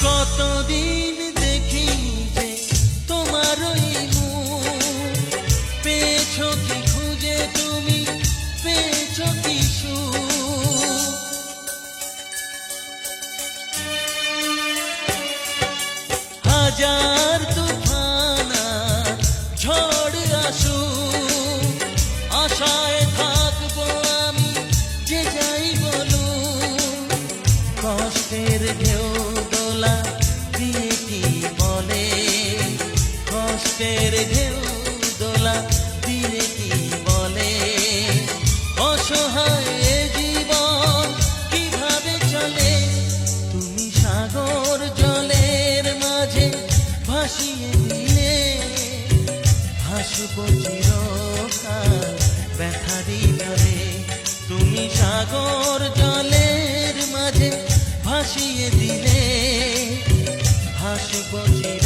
কতদিন দেখিনি যে তোমার ওই মুখ, পেয়েছো কি খুঁজে তুমি, পেয়েছো কি সুখ। হাজার তুফান আর ঝড় আসুক, আশায় থাকবো আমি যে যাই বলুক। কষ্টের ঢেউ দোলা দিয়ে কি বলে, কষ্টের ঢেউ দোলা দিয়ে কি বলে, অসহায় এ জীবন কিভাবে চলে। তুমি সাগর জলের মাঝে ভাসিয়ে দিলে, ভাসব চিরকাল ব্যথারি গলে। তুমি সাগর জলের মাঝে ভাসিয়ে দিলে, ভাসব চির